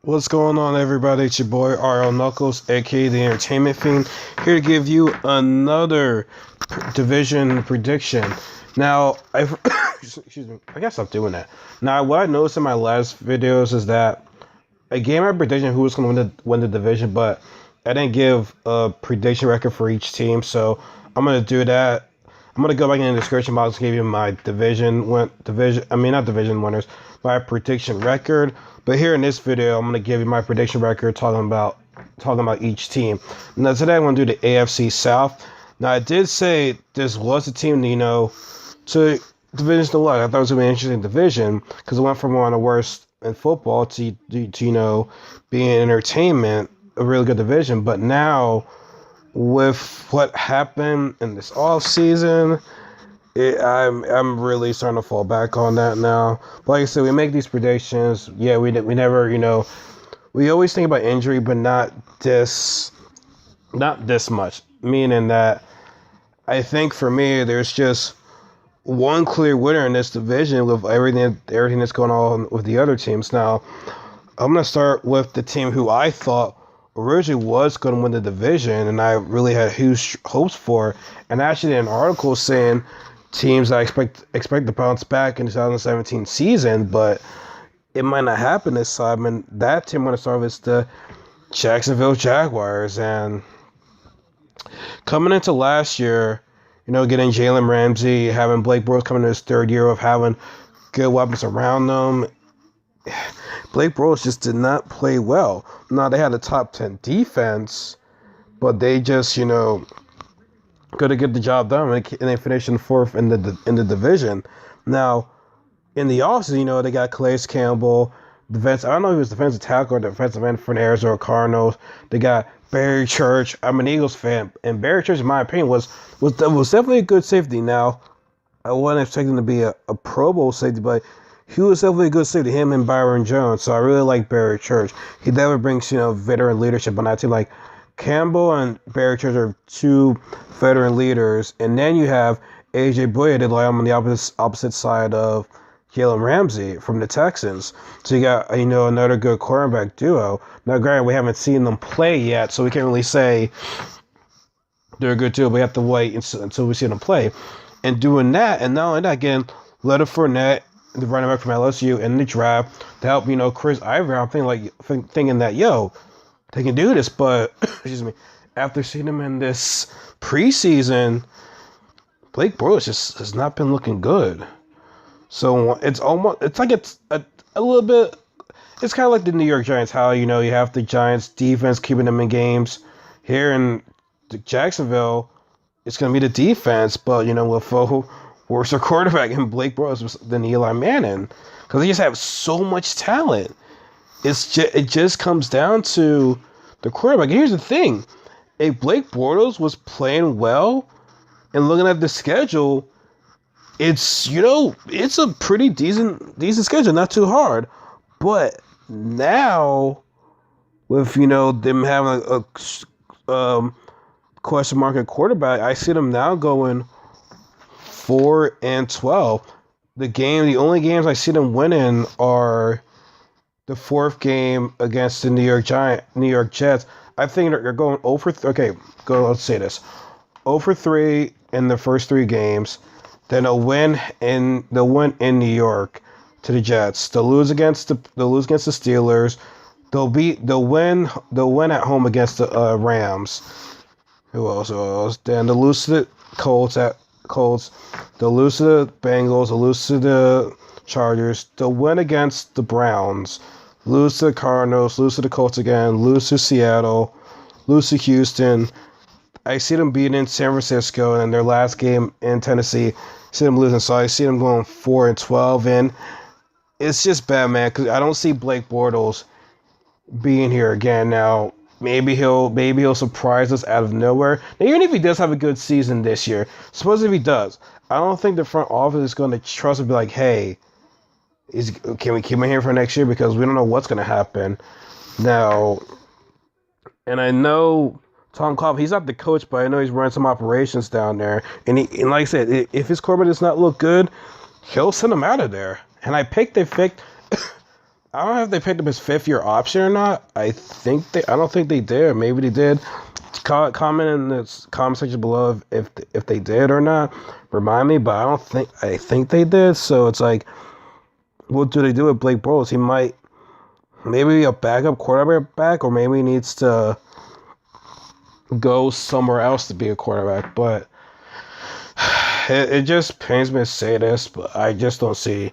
What's going on, everybody? It's your boy RL Knuckles, aka the Entertainment Fiend, here to give you another division prediction. Now, excuse me, I gotta stop doing that. Now, what I noticed in my last videos is that I gave my prediction who was going to win the division, but I didn't give a prediction record for each team, so I'm gonna do that. I'm gonna go back in the description box and give you my not division winners, my prediction record. But here in this video, I'm gonna give you my prediction record talking about each team. Now today I'm gonna do the AFC South. Now I did say this was a team, to division to luck. I thought it was gonna be an interesting division because it went from one of the worst in football to being entertainment, a really good division. But now, with what happened in this off season, I'm really starting to fall back on that now. But like I said, we make these predictions. Yeah, we never, we always think about injury, but not this much. Meaning that I think for me, there's just one clear winner in this division with everything that's going on with the other teams. Now, I'm gonna start with the team who I thought originally was going to win the division, and I really had huge hopes for. And actually, an article saying teams I expect to bounce back in the 2017 season, but it might not happen this time. And that team I'm going to start with is the Jacksonville Jaguars. And coming into last year, getting Jalen Ramsey, having Blake Bortles coming to his third year of having good weapons around them, Blake Bortles just did not play well. Now, they had a top 10 defense, but they just, couldn't get the job done, and they finished in fourth in the division. Now, in the offseason, they got Calais Campbell, I don't know if he was defensive tackle or defensive end for the Arizona Cardinals. They got Barry Church. I'm an Eagles fan, and Barry Church, in my opinion, was definitely a good safety. Now, I wasn't expecting to be a Pro Bowl safety, but he was definitely a good safety, him and Byron Jones. So I really like Barry Church. He never brings, veteran leadership on that team. Like, Campbell and Barry Church are two veteran leaders. And then you have A.J. Bouye that lie on the opposite side of Jalen Ramsey from the Texans. So you got, another good quarterback duo. Now, granted, we haven't seen them play yet, so we can't really say they're a good duo. We have to wait until we see them play. And doing that, and not only that, again, Leonard Fournette, the running back from LSU, in the draft to help, Chris Ivory. I'm thinking that, they can do this, but excuse me, after seeing him in this preseason, Blake Bortles just has not been looking good. So it's a little bit. It's kind of like the New York Giants. How you have the Giants defense keeping them in games. Here in Jacksonville, it's going to be the defense, but with a worse quarterback in Blake Bortles than Eli Manning, because they just have so much talent. It just comes down to the quarterback. And here's the thing: if Blake Bortles was playing well and looking at the schedule, it's a pretty decent schedule, not too hard. But now, with them having a question mark at quarterback, I see them now going 4-12. The only games I see them winning are the fourth game against the New York Jets. I think they're going over. Okay, let's say this: 0-3 in the first three games. Then they'll win in New York to the Jets. They'll lose against the Steelers. They'll win at home against the Rams. Who else? Then they'll lose to the Colts. They'll lose to the Bengals. They'll lose to the Chargers. They'll win against the Browns. Lose to the Cardinals. Lose to the Colts again. Lose to Seattle. Lose to Houston. I see them beating San Francisco in their last game in Tennessee. I see them losing, so I see them going 4-12, and it's just bad, man. Because I don't see Blake Bortles being here again. Now, maybe he'll surprise us out of nowhere. Now, even if he does have a good season this year, suppose if he does, I don't think the front office is going to trust and be like, hey, can we keep him here for next year, because we don't know what's going to happen. Now, and I know Tom Coughlin, he's not the coach, but I know he's running some operations down there. And like I said, if his quarterback does not look good, he'll send him out of there. And I picked I don't know if they picked up his 5th-year option or not. I don't think they did. Maybe they did. Comment in the comment section below if they did or not. Remind me, but I think they did. So it's like, what do they do with Blake Bortles? He might maybe a backup quarterback back, or maybe he needs to go somewhere else to be a quarterback. But it just pains me to say this, but I just don't see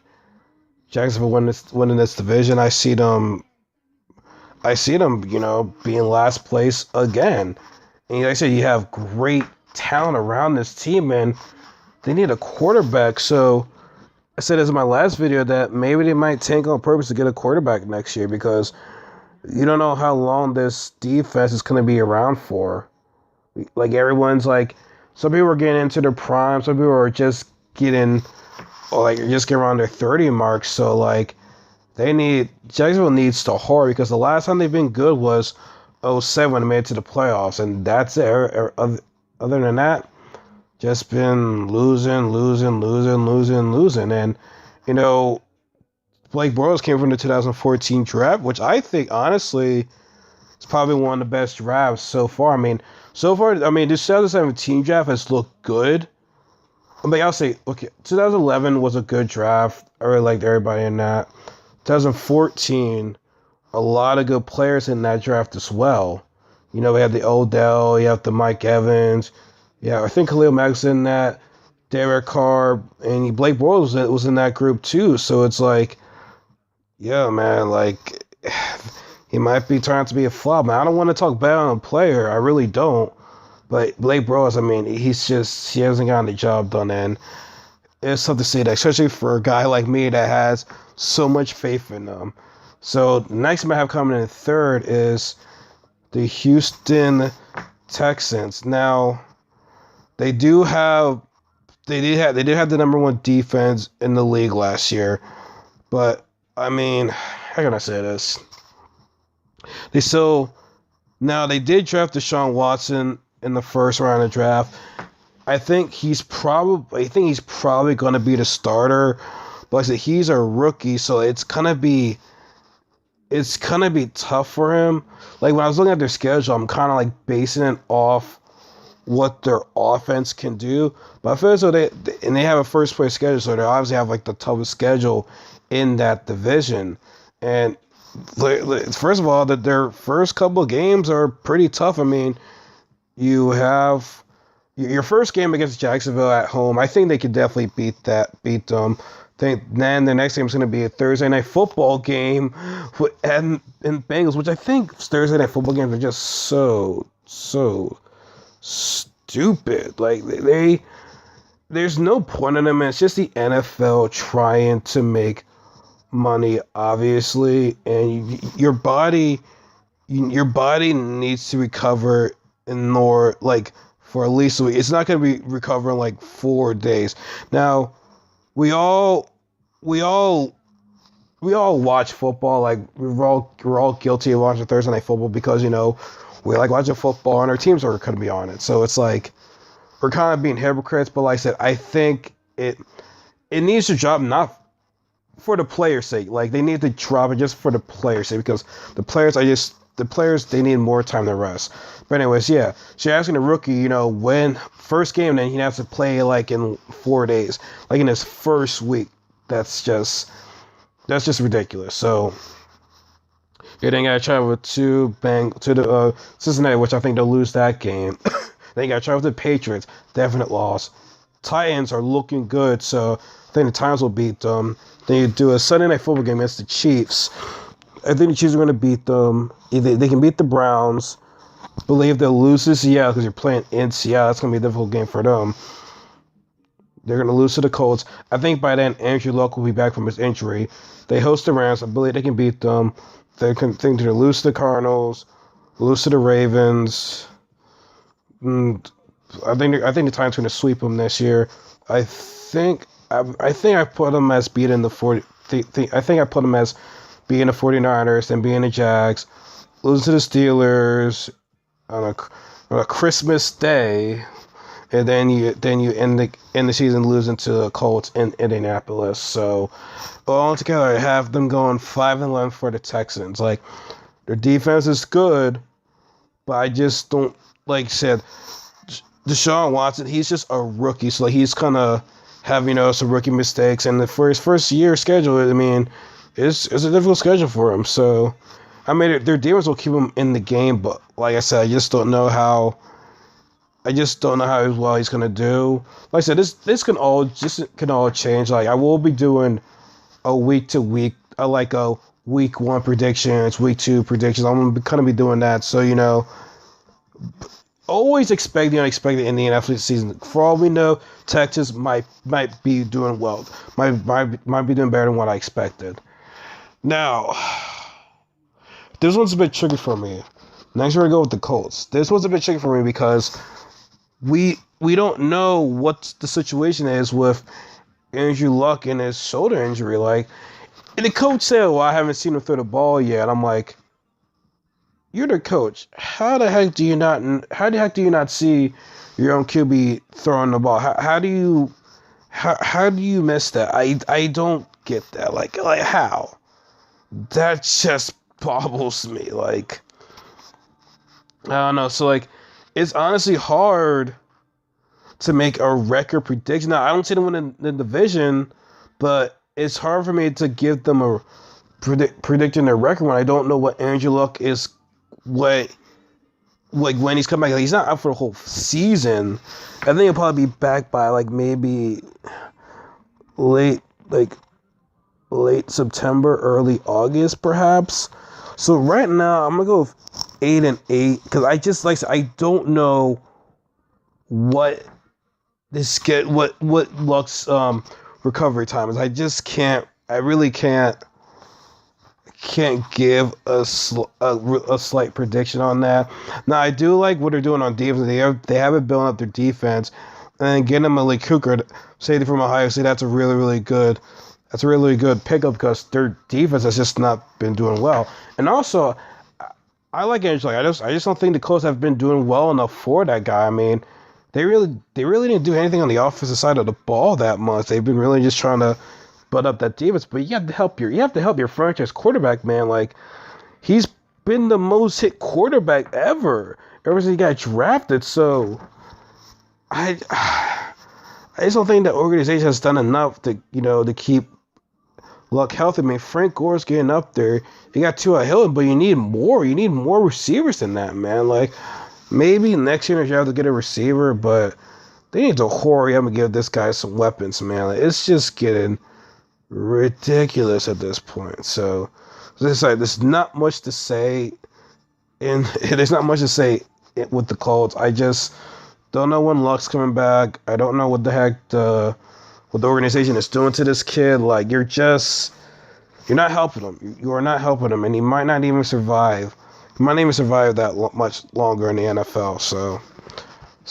Jacksonville winning this division. I see them, being last place again. And like I said, you have great talent around this team, and they need a quarterback. So I said this in my last video that maybe they might tank on purpose to get a quarterback next year, because you don't know how long this defense is going to be around for. Like, everyone's like, some people are getting into their prime, some people are just getting, or like just getting around their 30 mark. So like, Jacksonville needs to hurry, because the last time they've been good was 2007 when they made it to the playoffs, and that's it. Other than that, just been losing. And, Blake Bortles came from the 2014 draft, which I think, honestly, is probably one of the best drafts so far. This 2017 draft has looked good. I'll say, okay, 2011 was a good draft. I really liked everybody in that. 2014, a lot of good players in that draft as well. We had the Odell, you have the Mike Evans. Yeah, I think Khalil Mack's in that. Derek Carr, and Blake Bortles was in that group too. So it's like, yeah, man, like, he might be trying to be a flop. Man, I don't want to talk bad on a player. I really don't. But Blake Bortles, he hasn't gotten the job done, and it's tough to say that, especially for a guy like me that has so much faith in them. So the next team I have coming in third is the Houston Texans. Now, they did have the number one defense in the league last year, but how can I say this? They did draft Deshaun Watson in the first round of draft. I think he's probably going to be the starter, but I said he's a rookie, so it's gonna be tough for him. Like, when I was looking at their schedule, I'm kind of like basing it off what their offense can do. But I feel as though they have a first place schedule, so they obviously have like the toughest schedule in that division. And first of all, their first couple of games are pretty tough. You have your first game against Jacksonville at home. I think they could definitely beat them. Then the next game is going to be a Thursday night football game and Bengals, which I think Thursday night football games are just so stupid. Like, there's no point in them. It's just the NFL trying to make money, obviously, and your body needs to recover in more, like, for at least a week. It's not going to be recovering like 4 days. Now, we all watch football. Like, we're all guilty of watching Thursday night football because we like watching football and our teams are going to be on it. So it's like we're kind of being hypocrites. But like I said, I think it needs to drop, not for the players' sake. Like, they need to drop it just for the players' sake, because the players they need more time to rest. But anyways, yeah. So you're asking a rookie, when first game, then he has to play like in 4 days, like in his first week. That's just ridiculous. So yeah, then you got to travel to the Cincinnati, which I think they'll lose that game. Then you got to travel to the Patriots, definite loss. Titans are looking good, so I think the Titans will beat them. Then you do a Sunday night football game against the Chiefs. I think the Chiefs are going to beat them. They can beat the Browns. Believe they'll lose to Seattle because you're playing in Seattle. That's going to be a difficult game for them. They're going to lose to the Colts. I think by then Andrew Luck will be back from his injury. They host the Rams. I believe they can beat them. They can think to lose to the Cardinals, lose to the Ravens. I think the Titans are going to sweep them this year. I think I put them as beating the 40. I think I put them as beating the 49ers, then beating the Jags, losing to the Steelers on a Christmas Day, and then you end the season losing to the Colts in Indianapolis. So all together, I have them going 5-11 for the Texans. Like, their defense is good, but I just don't, like I said, Deshaun Watson, he's just a rookie, so like, he's gonna have some rookie mistakes, and for his first year schedule, I mean, it's a difficult schedule for him. So I mean, their defense will keep him in the game, but like I said, I just don't know how well he's gonna do. Like I said, this can all change. Like, I will be doing a week to week, like a week 1 predictions, week 2 predictions. I'm gonna be doing that. So always expect the unexpected in the NFL season. For all we know, Texas might be doing well. Might be doing better than what I expected. Now, this one's a bit tricky for me. Next, we're gonna go with the Colts. This one's a bit tricky for me because we don't know what the situation is with Andrew Luck and his shoulder injury. Like, and the coach said, "Well, I haven't seen him throw the ball yet." I'm like, you're the coach. How the heck do you not see your own QB throwing the ball? How do you miss that? I don't get that. Like how? That just bobbles me. Like, I don't know. So like, it's honestly hard to make a record prediction. Now, I don't see them winning the division, but it's hard for me to give them a predicting their record when I don't know what Andrew Luck is. When he's coming back, like, he's not out for the whole season. I think he'll probably be back by like maybe late September, early August, perhaps. So right now, I'm gonna go with 8-8 because I don't know what Luck's recovery time is. I just can't. I really can't give a slight prediction on that. Now, I do like what they're doing on defense. They have it building up their defense, and getting them a Malik Hooker, safety from Ohio State. That's a really good pickup because their defense has just not been doing well. And also, I like Andrew Luck. I just don't think the Colts have been doing well enough for that guy. I mean, they really didn't do anything on the offensive side of the ball that much. They've been really just trying to butt up that defense, but you have to help your franchise quarterback, man. Like, he's been the most hit quarterback ever since he got drafted. So I just don't think the organization has done enough to keep Luck healthy. I mean, Frank Gore's getting up there. You got Tua Hill, but you need more. You need more receivers than that, man. Like, maybe next year you have to get a receiver, but they need to hurry up and give this guy some weapons, man. Like, it's just getting ridiculous at this point. So there's not much to say, and there's not much to say with the Colts. I just don't know when Luck's coming back. I don't know what the heck what the organization is doing to this kid. Like, you're not helping him. You are not helping him, and he might not even survive. He might not even survive that much longer in the NFL. So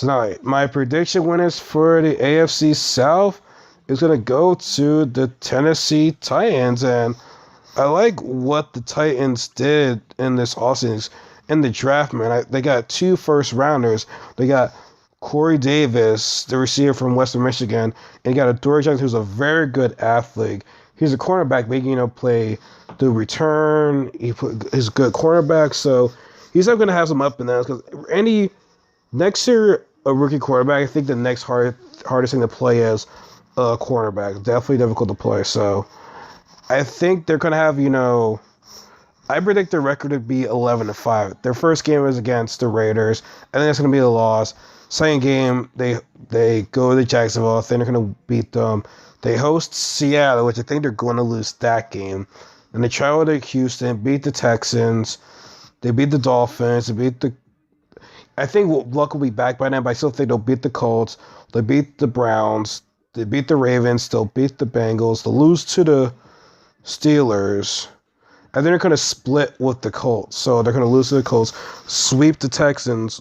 now my prediction winners for the AFC South is going to go to the Tennessee Titans, and I like what the Titans did in this offseason, in the draft, man. They got 2 first-rounders. They got Corey Davis, the receiver from Western Michigan, and you got Adoree Jackson, who's a very good athlete. He's a cornerback, but he can play the return. He's a good cornerback, so he's not going to have some up and downs, because next year, a rookie quarterback, I think the next hardest thing to play is a cornerback. Definitely difficult to play. So I think they're going to have, I predict their record to be 11-5. Their first game is against the Raiders. I think that's going to be a loss. Second game, they go to Jacksonville. I think they're going to beat them. They host Seattle, which I think they're going to lose that game. And they travel to Houston, beat the Texans. They beat the Dolphins. I think Luck will be back by then, but I still think they'll beat the Colts. They beat the Browns. They beat the Ravens. They'll beat the Bengals. They'll lose to the Steelers. And then they're going to split with the Colts. So they're going to lose to the Colts, sweep the Texans,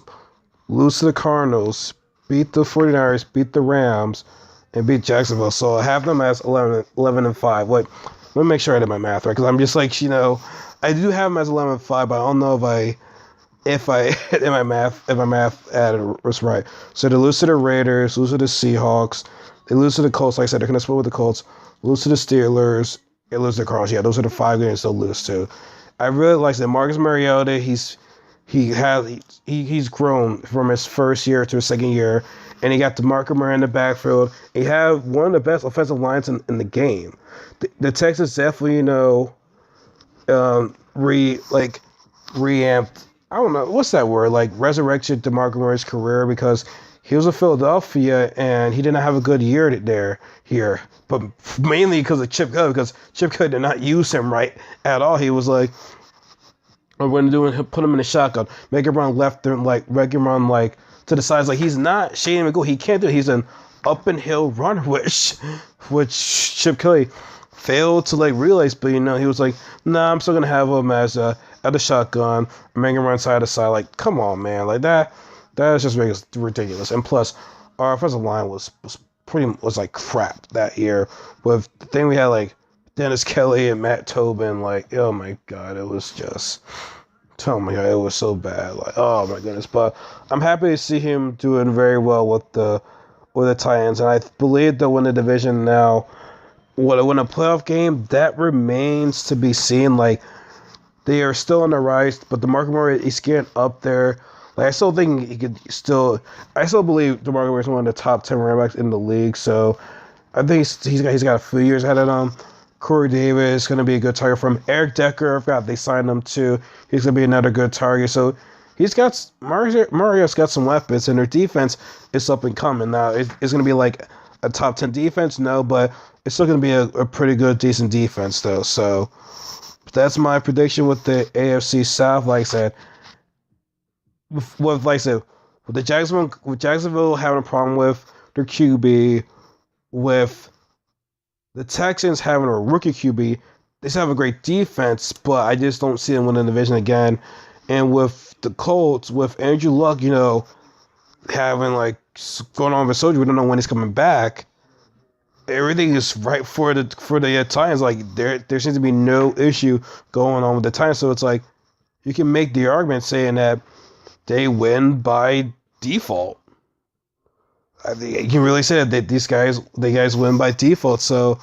lose to the Cardinals, beat the 49ers, beat the Rams, and beat Jacksonville. So I have them as 11-5. Wait, let me make sure I did my math right, because I'm just like, I do have them as 11-5, but I don't know if if my math was right. So they lose to the Raiders, lose to the Seahawks, they lose to the Colts. Like I said, they're gonna split with the Colts, lose to the Steelers, and lose to the Cardinals. Yeah, those are the 5 games they'll lose to. I really like that Marcus Mariota. He's grown from his first year to his second year, and he got DeMarco Murray in the backfield. He had one of the best offensive lines in the game. The Texans definitely, reamped. I don't know what's that word, like resurrected DeMarco Murray's career because he was in Philadelphia and he didn't have a good year here, but mainly because of Chip Kelly, because Chip Kelly did not use him right at all. He was like, I'm going to put him in the shotgun, make him run left and make him run to the sides. Like he's not Shane McGowan. He can't do it. He's an up and hill runner, which Chip Kelly failed to realize. But he was like, nah, I'm still gonna have him as a shotgun, make him run side to side. Like, come on, man, like that is just ridiculous. And plus, our offensive line was like crap that year. With the thing we had Dennis Kelly and Matt Tobin, oh my god, it was just, oh my god, it was so bad. Oh my goodness. But I'm happy to see him doing very well with the Titans, and I believe they'll win the division now. Would it win a playoff game? That remains to be seen. They are still on the rise, but DeMarco Murray is getting up there. I still think I still believe DeMarco Murray is one of the top 10 running backs in the league. So I think he's got a few years ahead of him. Corey Davis is going to be a good target for him. Eric Decker, I forgot they signed him too. He's going to be another good target. So Mario's got some weapons, and their defense is up and coming. Now, it's going to be a top 10 defense? No, but it's still going to be a pretty good, decent defense, though. So that's my prediction with the AFC South. Like I said, with the Jacksonville having a problem with their QB, with the Texans having a rookie QB, they still have a great defense, but I just don't see them winning the division again. And with the Colts, with Andrew Luck, having going on with surgery, we don't know when he's coming back. Everything is right for the Titans. There seems to be no issue going on with the Titans. So it's you can make the argument saying that they win by default. I think you can really say that the guys win by default. So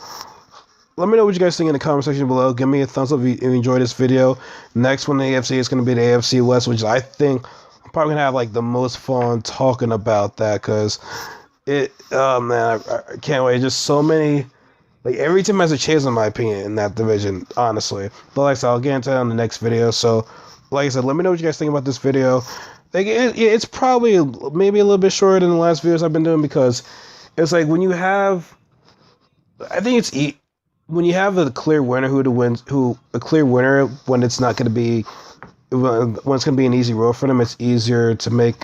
let me know what you guys think in the comment section below. Give me a thumbs up if you enjoyed this video. Next one in the AFC is going to be the AFC West, which I think I'm probably going to have the most fun talking about that, because oh man, I can't wait. Just so many, every team has a chance in my opinion in that division, honestly. But like I said, I'll get into that in the next video. So like I said, let me know what you guys think about this video. It's probably maybe a little bit shorter than the last videos I've been doing, because it's when you have, I think it's when you have a clear winner a clear winner when it's not going to be, when it's going to be an easy road for them, it's easier to make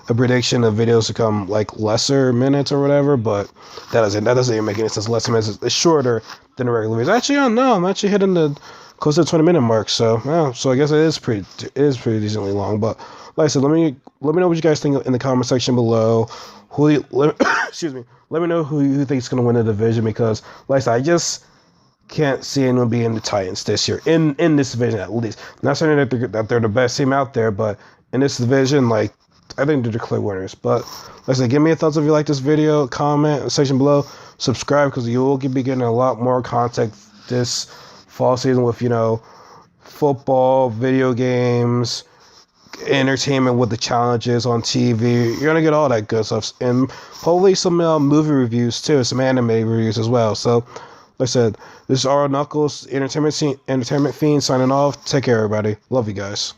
a prediction of videos to come lesser minutes or whatever. But that doesn't even make any sense. Lesser minutes is shorter than a regular videos. Actually, I don't know. I'm actually hitting the close to the 20-minute mark. So I guess it is pretty decently long. But like I said, let me know what you guys think in the comment section below. Excuse me. Let me know who you think is going to win the division, because like I said, I just can't see anyone being the Titans this year in this division, at least. Not saying that they're the best team out there, but in this division, I think they're the clear winners. But like I said, give me a thumbs up if you like this video, comment section below, subscribe, because you will be getting a lot more content this fall season with football, video games, entertainment with the challenges on TV. You're gonna get all that good stuff, and hopefully some movie reviews too, some anime reviews as well. So like I said, this is R. Knuckles, Entertainment Fiend, signing off. Take care, everybody. Love you guys.